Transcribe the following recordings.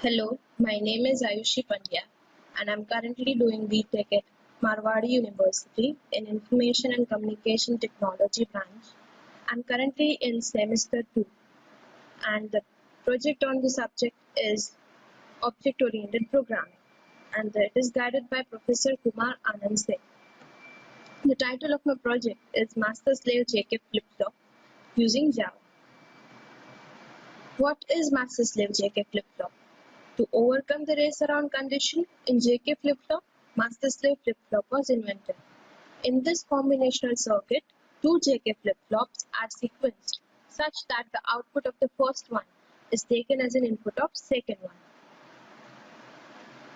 Hello, my name is Ayushi Pandya and I'm currently doing B.Tech at Marwadi University in Information and Communication Technology branch. I'm currently in semester 2 and the project on the subject is Object-Oriented Programming and it is guided by Professor Kumar Anand Singh. The title of my project is Master-Slave JK Flip-Flop using Java. What is Master-Slave JK Flip-Flop? To overcome the race around condition in JK flip-flop, master-slave flip-flop was invented. In this combinational circuit, two JK flip-flops are sequenced such that the output of the first one is taken as an input of second one.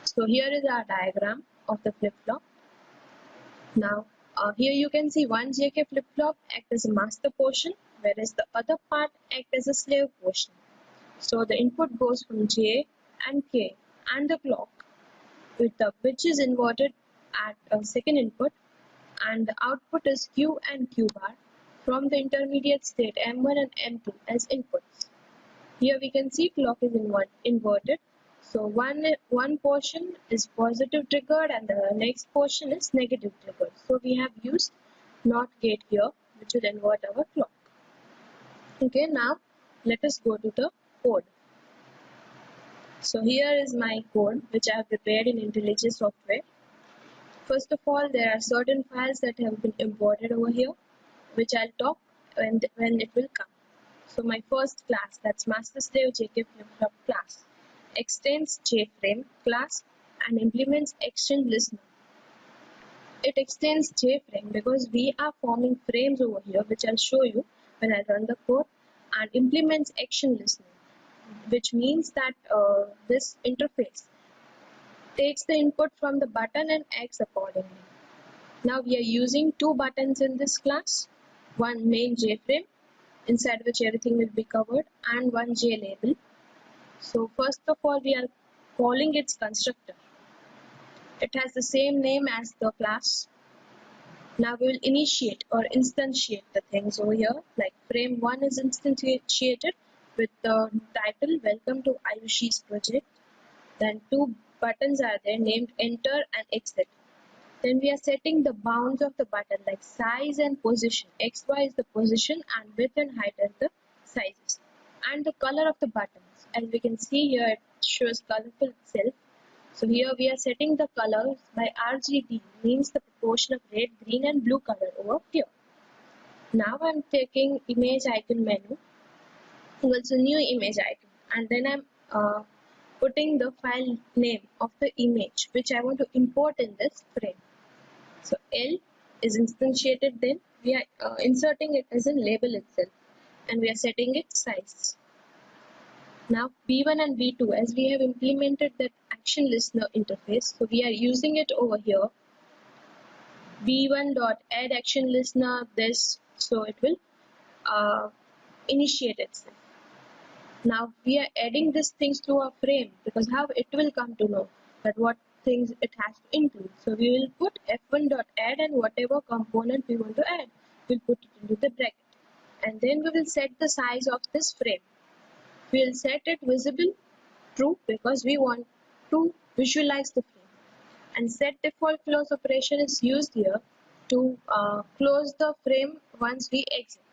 So here is our diagram of the flip-flop. Now here you can see one JK flip-flop act as a master portion, whereas the other part act as a slave portion. So the input goes from J and K and the clock with the which is inverted at a second input, and the output is Q and Q bar from the intermediate state M1 and M2 as inputs. Here we can see clock is inverted, so one portion is positive triggered and the next portion is negative triggered. So we have used NOT gate here which will invert our clock. Okay, now let us go to the code. So here is my code which I have prepared in IntelliJ software. First of all, there are certain files that have been imported over here which I'll talk when it will come. So my first class, that's master slave JK flip-flop class, extends JFrame class and implements action listener. It extends JFrame because we are forming frames over here which I'll show you when I run the code, and implements action listener, which means that this interface takes the input from the button and acts accordingly. Now we are using two buttons in this class, one main JFrame inside which everything will be covered and one JLabel. So first of all we are calling its constructor. It has the same name as the class. Now we will initiate or instantiate the things over here, like frame 1 is instantiated with the title Welcome to Ayushi's project. Then two buttons are there named enter and exit. Then we are setting the bounds of the button like size and position. XY is the position and width and height are the sizes. And the color of the buttons. As we can see here, it shows colorful itself. So here we are setting the colors by RGB, means the proportion of red, green and blue color over here. Now I'm taking image icon menu, also new image icon, and then I'm putting the file name of the image which I want to import in this frame. So L is instantiated, then we are inserting it as a label itself and we are setting its size. Now B1 and B2, as we have implemented that action listener interface, so we are using it over here. B1.add action listener this, so it will initiate itself. Now we are adding these things to our frame because how it will come to know that what things it has to include. So we will put f1.add and whatever component we want to add, we'll put it into the bracket. And then we will set the size of this frame. We will set it visible true because we want to visualize the frame. And set default close operation is used here to close the frame once we exit.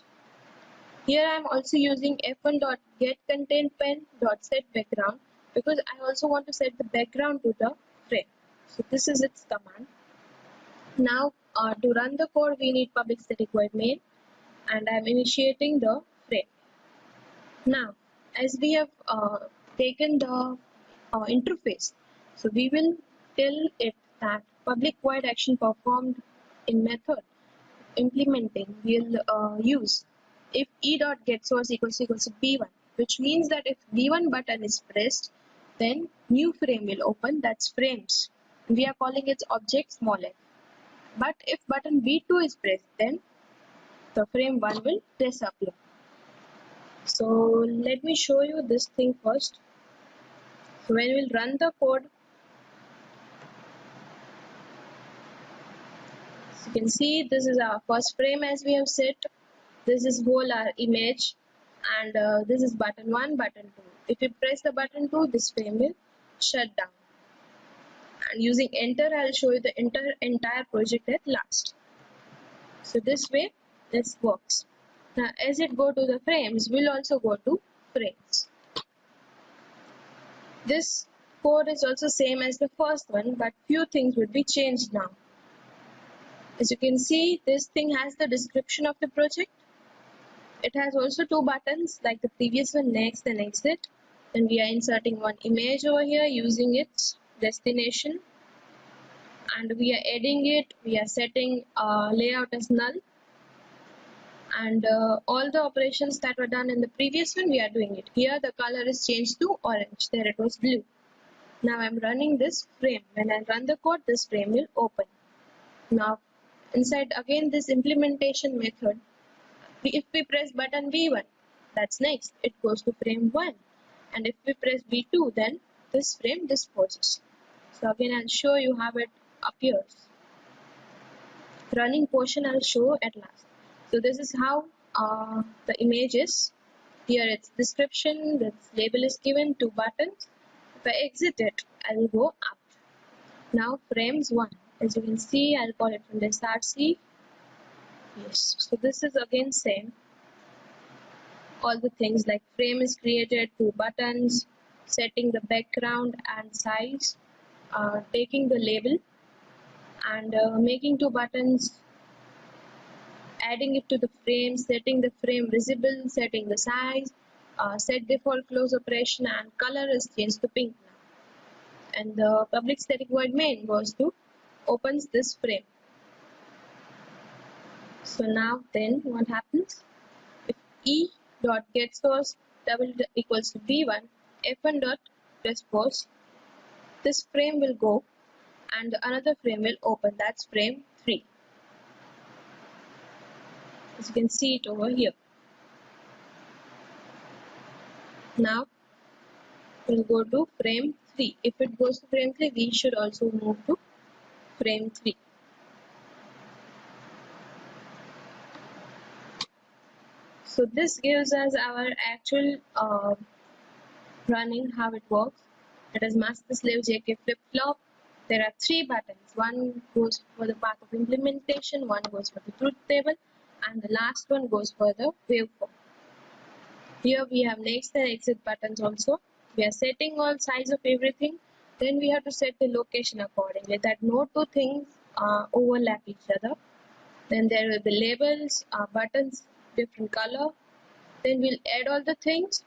Here I am also using f1.getContentPen.set background because I also want to set the background to the frame. So this is its command. Now to run the code we need public static void main, and I am initiating the frame. Now as we have taken the interface, so we will tell it that public void action performed in method implementing will use if e.getSource equals to B1, which means that if B1 button is pressed, then new frame will open, that's frames. We are calling it object small f. But if button B2 is pressed, then the frame 1 will disappear. So let me show you this thing first. So when we'll run the code, so you can see this is our first frame as we have set. This is whole our image, and this is button 1, button 2. If we press the button 2, this frame will shut down. And using enter, I'll show you the entire project at last. So this way this works. Now as it go to the frames, we'll also go to frames. This code is also same as the first one, but few things would be changed now. As you can see, this thing has the description of the project. It has also two buttons like the previous one, next and exit. Then we are inserting one image over here using its destination, and we are adding it. We are setting layout as null, and all the operations that were done in the previous one, we are doing it here. The color is changed to orange. There it was blue. Now I'm running this frame. When I run the code, this frame will open. Now inside again this implementation method, if we press button V1, that's next, it goes to frame 1, and if we press V2, then this frame disposes. So again I'll show you how it appears. Running portion I'll show at last. So this is how the image is. Here its description, its label is given, two buttons. If I exit it, I will go up. Now frames 1. As you can see, I'll call it from the SRC. Yes, so this is again same. All the things like frame is created, two buttons, setting the background and size, taking the label and making two buttons, adding it to the frame, setting the frame visible, setting the size, set default close operation, and color is changed to pink now. And the public static void main goes to opens this frame. So now then what happens? If e dot get source double equals to v1, f1 dot transpose, this frame will go and another frame will open. That's frame 3. As you can see it over here. Now we'll go to frame 3. If it goes to frame 3, we should also move to frame 3. So this gives us our actual running, how it works. It is master slave JK flip-flop. There are 3 buttons. One goes for the path of implementation, one goes for the truth table, and the last one goes for the waveform. Here we have next and exit buttons also. We are setting all size of everything. Then we have to set the location accordingly, that no two things overlap each other. Then there will be labels, buttons, different color. Then we'll add all the things.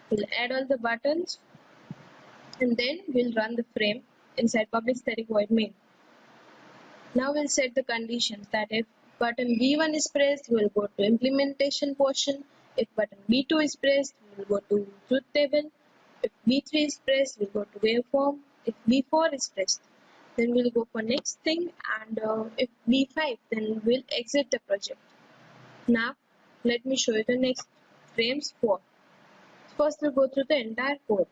We'll add all the buttons, and then we'll run the frame inside public static void main. Now we'll set the conditions that if button V1 is pressed, we'll go to implementation portion. If button V2 is pressed, we'll go to truth table. If V3 is pressed, we'll go to waveform. If V4 is pressed, then we'll go for next thing, and if V5, then we'll exit the project. Now let me show you the next frames 4. First we'll go through the entire code.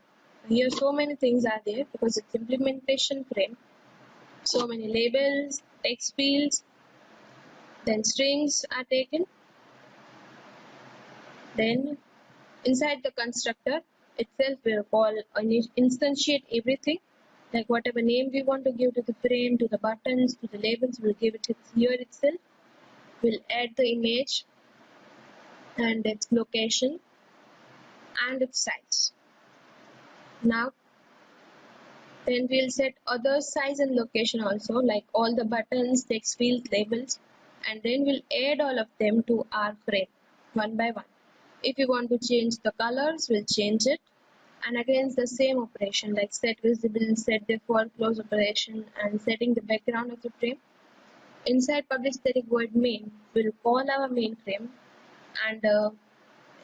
Here so many things are there because it's implementation frame. So many labels, text fields, then strings are taken. Then inside the constructor itself we'll call instantiate everything, like whatever name we want to give to the frame, to the buttons, to the labels, we'll give it here itself. We'll add the image and its location and its size. Now then we'll set other size and location also, like all the buttons, text fields, labels, and then we'll add all of them to our frame one by one. If we want to change the colors, we'll change it, and again it's the same operation like set visible, set default close operation, and setting the background of the frame. Inside public static void main, we'll call our main frame, and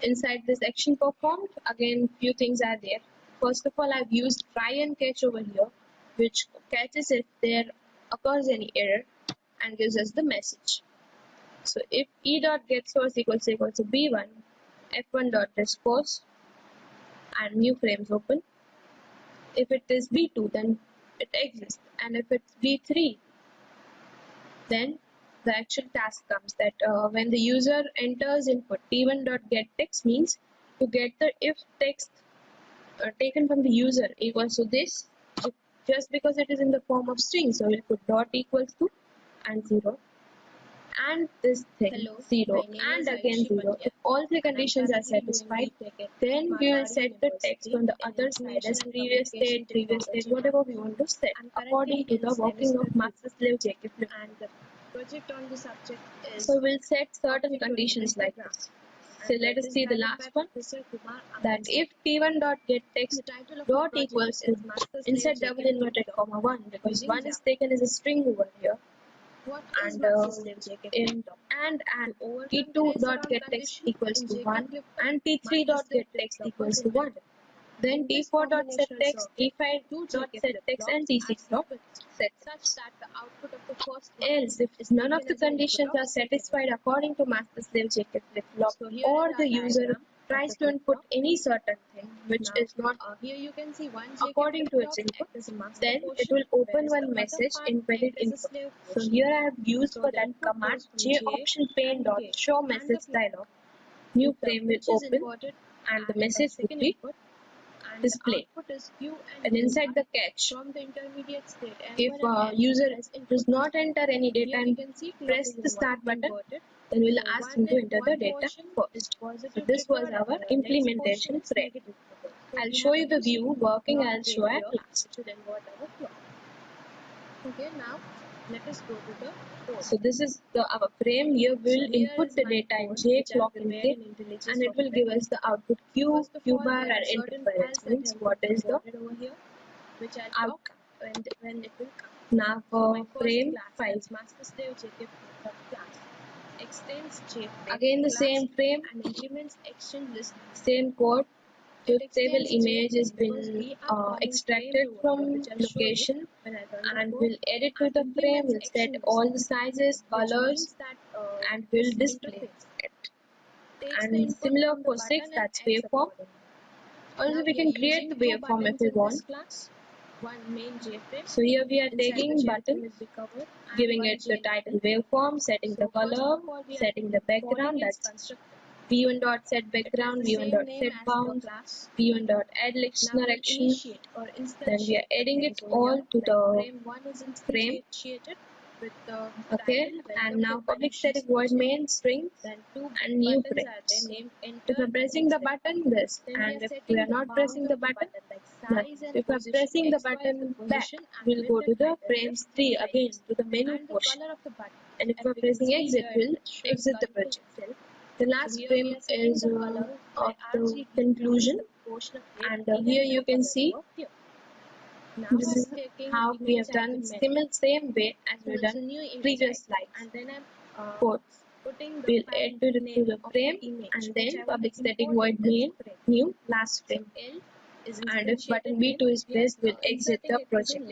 inside this action performed, again few things are there. First of all, I've used try and catch over here, which catches if there occurs any error and gives us the message. So if e dot get source equals to b1, f1 dot transpose, and new frames open. If it is b2, then it exists, and if it's b3, then the actual task comes that when the user enters input t1 dot get text means to get the if text taken from the user equals to this, just because it is in the form of string, so we'll put dot equals to and 0, and this thing. Hello, 0 and again 0. If all three conditions are satisfied, then we will set the text on the other side as previous state, whatever we want to set according to the working of master slave JK flip. And the project on the subject is, so we'll set certain conditions like this. So let us see the last one, that if p1 dot get text dot equals to, insert double inverted comma 1, because 1 is taken as a string over here, and p2 dot get text equals to 1 and p3 dot get text equals to 1. Then t4 dot set text, t5 dot set text, and t6 dot set text. Else, if none of the conditions are satisfied according to master slave JK flip flop, or the user tries to input any certain thing which is not here you can see one according to its input, then it will open one message invalid input. So here I have used for that command j option pane dot show message dialog. New frame will open and the message will be displayed. And inside the catch, if user does not enter any data and press the start button, then we'll ask him to enter the data first. So this was our implementation frame. I'll show you the view working. I'll show at last. Okay, now let us go to the code. So this is our frame. Here we will input the data in J, clock and K, and it will give us the output Q, Q bar, and interference. Means what is the outcome when it will come. Now for frame 5, master slave JK class extends J frame. Again the same frame and implements action list. Same code. The table image has been extracted from location, and we'll edit to the frame, we'll set all the sizes, colors, and we'll display it. And similar for 6, that's waveform. Also we can create the waveform if we want. So here we are taking button, giving it the title waveform, setting the color, setting the background, that's v1 dot set background, v1 dot set bound, v1 dot add listener action. Then we are adding it all to the frame. Okay, and now public static void main strings and new frames. If I'm pressing the button, this, and if we are not pressing the button, that. If I'm pressing the button back, we'll go to the frames 3 again to the menu portion. And if we're pressing exit, we'll exit the project. The last frame is of the conclusion, and here you can see this is how we have done same way as we have done previous slides. Quotes. We'll add to the frame and then public static void main new last frame. And if button B2 is pressed, we'll exit the project.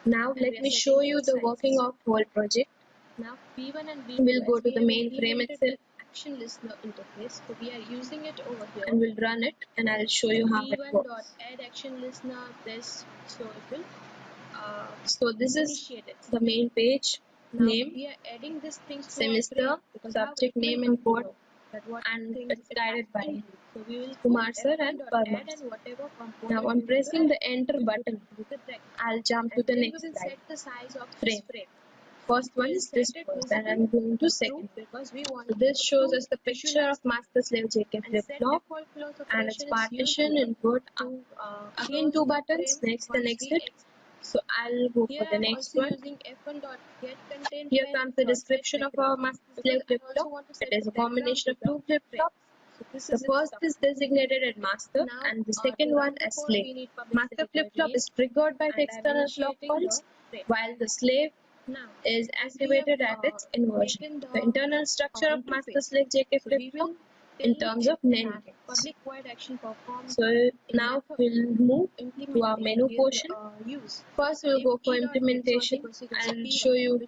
Now let me show you the working of whole project. Now we'll go to the main frame itself. Action listener interface. So we are using it over here, and we'll run it, and I'll show you how it works. Add action listener. This, so it will. So this is the main page. Now name. We are adding this thing. Semester, subject name and code, and it's guided by so we will Kumar sir and Parma. Now I'm pressing the enter button. I'll jump to the next slide. Set the size of frame. First one is this first, and I'm going to second. So this shows us the picture of master slave JK flip flop and its partition, input, again 2 buttons, next and exit. So I'll go for the next one. Here comes the description of our master slave flip flop. It is a combination of 2 flip flops. The first is designated as master and the second one as slave. Master flip flop is triggered by the external clock pulse, while the slave is activated at its inversion. The internal structure of master slave JK flip flop in terms of NAND gates. So now we'll move to our menu portion. First we'll go for implementation. I'll show you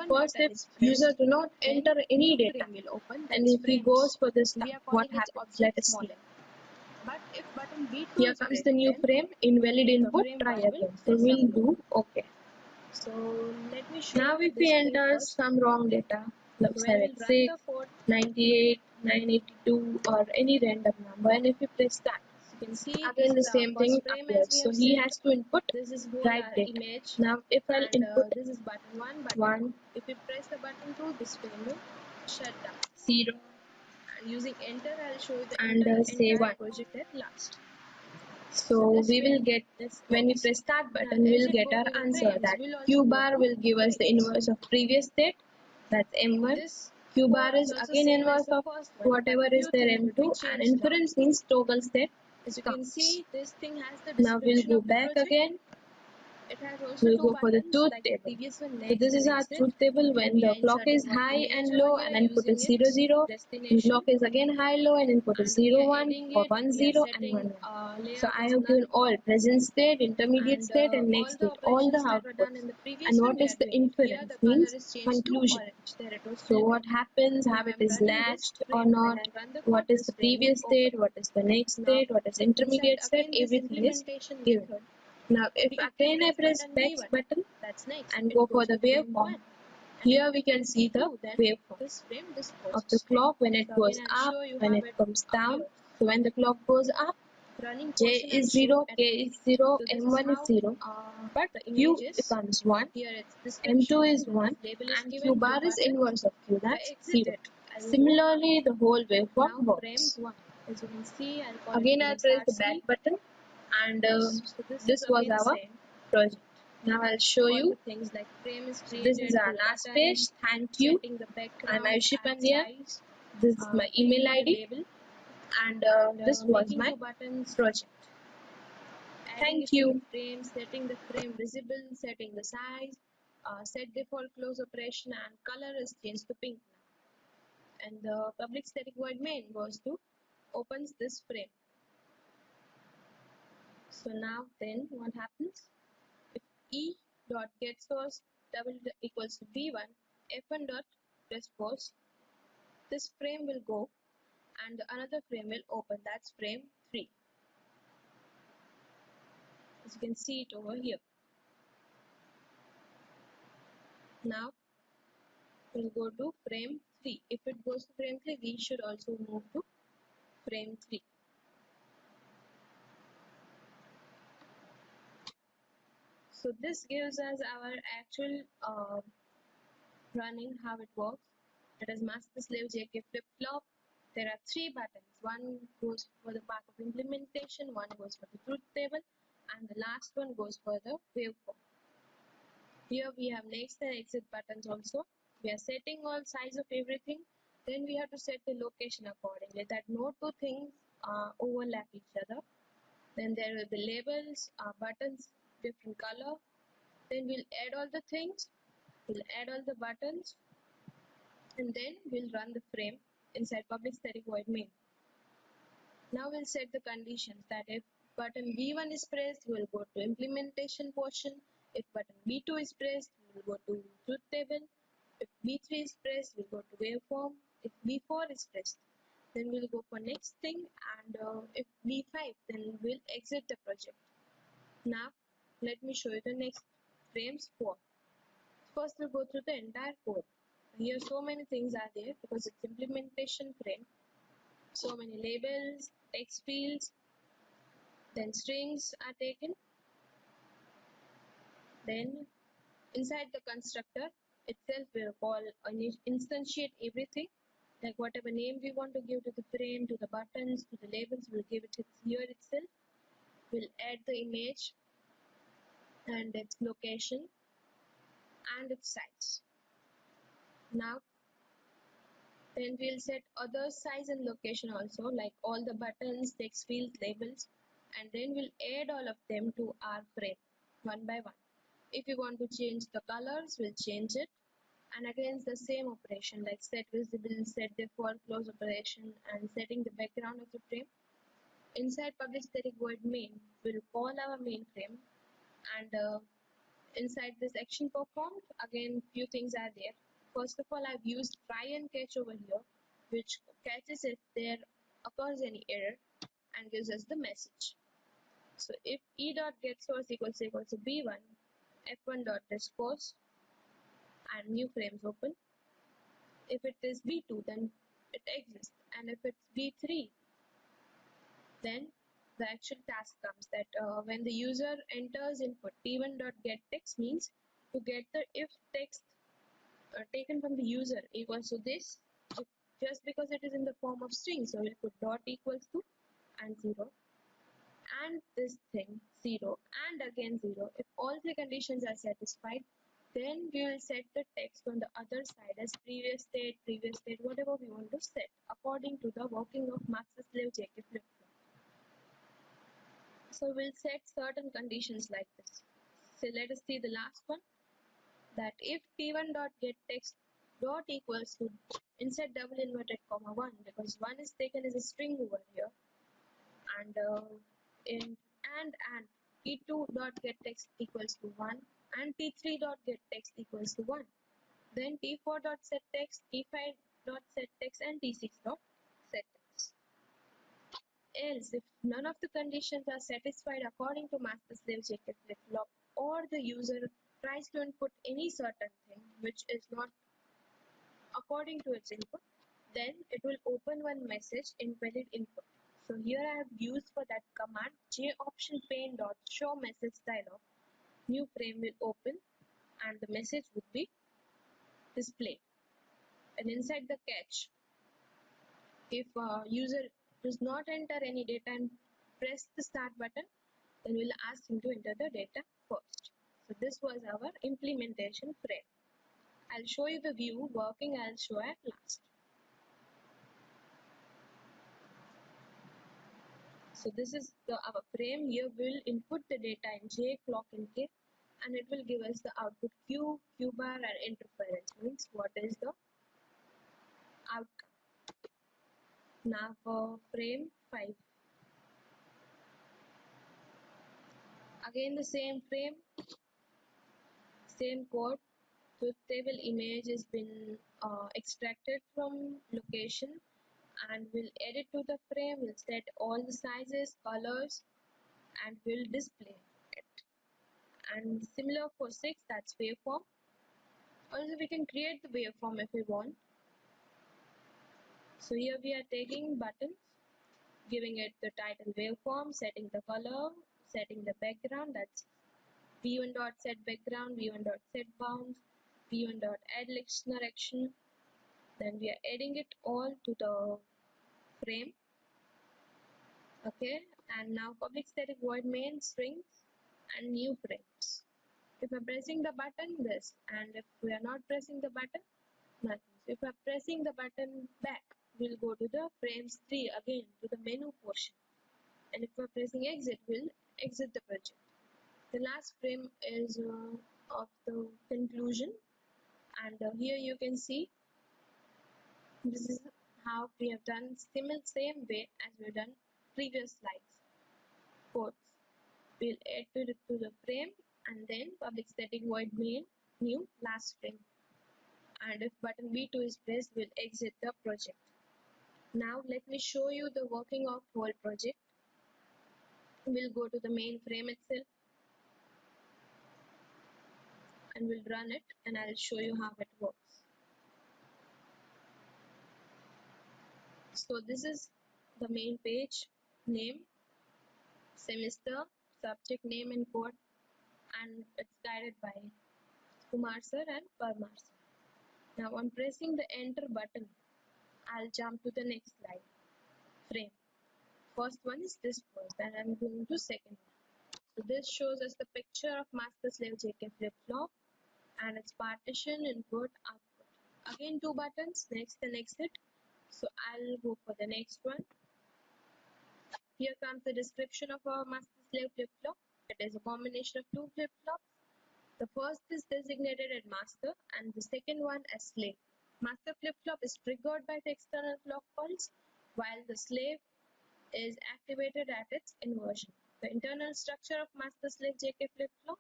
first if user do not enter any data, and if he goes for this now, what happens? Let us see. Here comes the new frame, invalid input, try again. So we'll do OK. So let me show now if we enter some wrong data, like 76, 98, 982 or any random number, and if we press that, You can see Again the this is our same thing first frame as appears. we So have he set. has to input This is whole right our date. image. Now if I'll And input this is button 1, button 1, 2. If we press the button 2, this frame will shut down. 0, And using enter, I'll show you the and say entire 1. project at last. So this we will way get, this when we works. press start Now, button, as we'll it get go our through the answer frames, that we'll also Q go bar to will give us the frames. inverse of previous state, that's M1. This Q for bar is also again same as inverse the of first one, whatever but is few there things would be M2, and changed now. inference means toggle state As you can counts. see, this thing has the Now we'll description go of the back project. again. It has also We'll two go for the buttons truth like the table. previous one, So next this is and our exit. truth table when We are the clock is inserting one high image and over low here and input is using 0 its 0. And destination, clock is again high low and input is and we 0 are 1 adding or it. 1 We are 0 and 1 setting 1. So layout I as have null, given all present state, intermediate and state and next all the state, all the operations that were done outputs. in the previous And one what we is are the doing it. Here inference the color means is changed to conclusion. orange. There it was So still what green. happens, Now how it I'm is running this latched or frame. When not, I run the what code, is this the frame will previous open. state, what is the next Now state, what is inside intermediate state, again this everything is implementation given. method, Now if if we again I press press button back B1, button that's next. and It go for goes the to frame waveform, 1. And if here we can press see the B2, then waveform this frame of the disposes. clock when it So goes again I'll up, show you when how it it comes down. appears. So when the clock goes up, Running J portion I'll is show you 0, at K last. is 0, So this is M1 is how 0, but the Q image is. becomes 1, Here it's M2 description, is 1, label is and Q given, bar two is buttons. inverse of Q, If I that's exit 0. it, I will go up. Similarly, the whole waveform Now frames works. 1. As you can see, I'll call Again, it I'll frame press start the back C. button, and So this is this was again our same. project. Now I'll show All the you. things like frame is So this is created, our two last page. buttons, Thank you. setting the I'm background, Aishi add Pandya. size, This is my email preview the ID, label, and and this was making my two buttons, project. adding Thank it to the you. frame, setting the frame visible, setting the size, set default close operation, and color is changed to pink now. And the public static void main goes to opens this frame. So now then what happens? If e dot get source double equals to b1, f1 dot transpose, this frame will go and another frame will open. That's frame 3. As you can see it over here. Now we'll go to frame 3. If it goes to frame 3, we should also move to frame 3. So this gives us our actual running, how it works. It is master slave JK flip flop. There are 3 buttons. One goes for the part of implementation, one goes for the truth table, and the last one goes for the waveform. Here we have next and exit buttons also. We are setting all size of everything. Then we have to set the location accordingly, that no two things overlap each other. Then there will be labels, buttons, different color. Then we'll add all the things. We'll add all the buttons, and then we'll run the frame inside public static void main. Now we'll set the conditions that if button B1 is pressed, we'll go to implementation portion. If button B2 is pressed, we'll go to truth table. If B3 is pressed, we'll go to waveform. If B4 is pressed, then we'll go for next thing, and if B5, then we'll exit the project. Now let me show you the next frames 4. First we'll go through the entire code. Here so many things are there because it's implementation frame. So many labels, text fields, then strings are taken. Then inside the constructor itself we'll call instantiate everything, like whatever name we want to give to the frame, to the buttons, to the labels, we'll give it here itself. We'll add the image and its location and its size. Now then we'll set other size and location also, like all the buttons, text fields, labels, and then we'll add all of them to our frame one by one. If we want to change the colors, we'll change it. And again the same operation, like set visible, set default, close operation, and setting the background of the frame. Inside public static void main, we'll call our main frame, and inside this action performed, again few things are there. First of all, I've used try and catch over here, which catches if there occurs any error and gives us the message. So if e dot get source equals to b1, f1 dot transpose, and new frames open. If it is b2, then it exists, and if it's b3, then the actual task comes that when the user enters input t1.getText means to get the if text taken from the user equals to this, just because it is in the form of string, so we'll put dot equals to and 0, and this thing 0 and again 0. If all three conditions are satisfied, then we will set the text on the other side as previous state, whatever we want to set according to the working of master slave JK flip-flop. So we'll set certain conditions like this. So let us see the last one, that if t1.getText dot equals to, inside double inverted comma 1, because 1 is taken as a string over here, and in and t2.getText equals to 1 and t3.getText equals to 1, then t4.setText, t5.setText and t6.setText. Else, if none of the conditions are satisfied according to master slave JK flip-flop, or the user tries to input any certain thing which is not according to its input, then it will open one message invalid input. So here I have used for that command joptionPane.show message dialog. New frame will open and the message would be displayed. And inside the catch, if a user does not enter any data and press the start button, then we'll ask him to enter the data first. So this was our implementation frame. I'll show you the view working, I'll show at last. So this is our frame. Here we'll input the data in J, clock and K, and it will give us the output Q, Q bar and interference, means what is the outcome. Now for frame 5. Again the same frame, same code. The table image has been extracted from location, and we'll edit to the frame, we'll set all the sizes, colors, and we'll display it. And similar for 6, that's waveform. Also we can create the waveform if we want. So here we are taking buttons, giving it the title waveform, setting the color, setting the background, that's v1.set background, v1.set bounds, v1.add listener action. Then we are adding it all to the frame. Okay, and now public static void main strings and new frames. If we're pressing the button, this, and if we are not pressing the button, nothing. So if we're pressing the button back, we'll go to the frames 3 again to the menu portion, and if we're pressing exit, we'll exit the project. The last frame is of the conclusion, and here you can see this is how we have done same way as we've done previous slides. Quotes. We'll add to the frame and then public static void main new last frame. And if button B2 is pressed, we'll exit the project. Now let me show you the working of whole project. We'll go to the main frame itself and we'll run it, and I'll show you how it works. So this is the main page, name, semester, subject name and code, and it's guided by Kumar sir and Parmar sir. Now on pressing the enter button, I'll jump to the next slide. Frame. First one is this first, and I'm going to second one. So this shows us the picture of master slave JK flip-flop and its partition, input, output. Again 2 buttons, next and exit. So I'll go for the next one. Here comes the description of our master slave flip-flop. It is a combination of 2 flip-flops. The first is designated as master and the second one as slave. Master flip-flop is triggered by the external clock pulse, while the slave is activated at its inversion. The internal structure of master slave JK flip-flop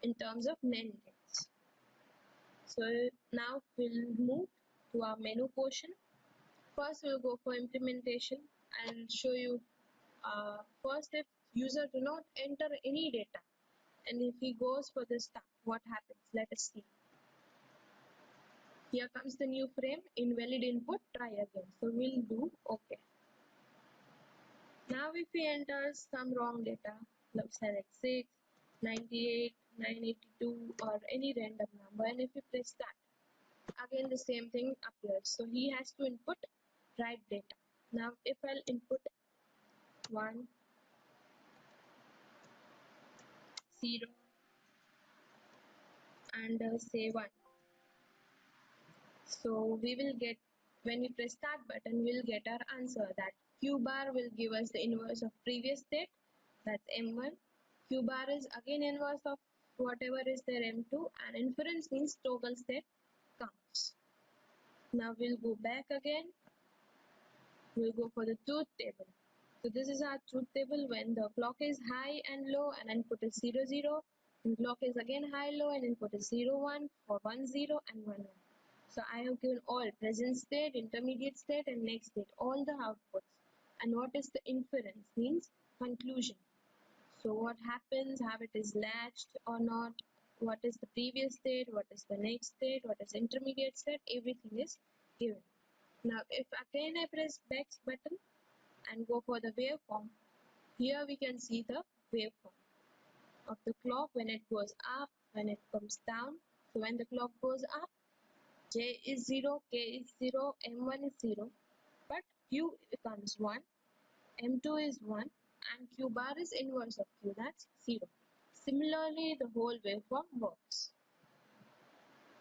in terms of NAND gates. So now we'll move to our menu portion. First we'll go for implementation. I'll show you first if user do not enter any data, and if he goes for the start, what happens? Let us see. Here comes the new frame, invalid input, try again. So we'll do OK. Now if we enter some wrong data, let's select 6, 98, 982 or any random number, and if we press that, again the same thing appears. So he has to input right data. Now if I'll input 1, 0 and say 1. So we will get, when we press start button, we'll get our answer that Q bar will give us the inverse of previous state, that's M1. Q bar is again inverse of whatever is there M2, and inference means toggle state counts. Now we'll go back again, we'll go for the truth table. So this is our truth table when the clock is high and low and input is 0 0, and clock is again high low and input is 0 1 for 1 0 and 1 1. So I have given all present state, intermediate state and next state, all the outputs. And what is the inference means conclusion. So what happens, how it is latched or not, what is the previous state, what is the next state, what is intermediate state, everything is given. Now if again I press back button and go for the waveform, here we can see the waveform of the clock when it goes up, when it comes down. So when the clock goes up, J is 0, K is 0, M1 is 0, but Q becomes 1, M2 is 1, and Q bar is inverse of Q, that's 0. Similarly, the whole waveform works.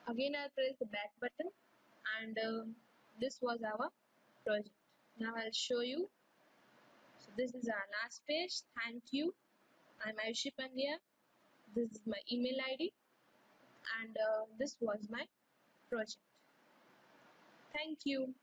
Again, I'll press the back button, and this was our project. Now I'll show you. So this is our last page. Thank you. I'm Ayushi Pandya. This is my email ID, and this was my project. Thank you.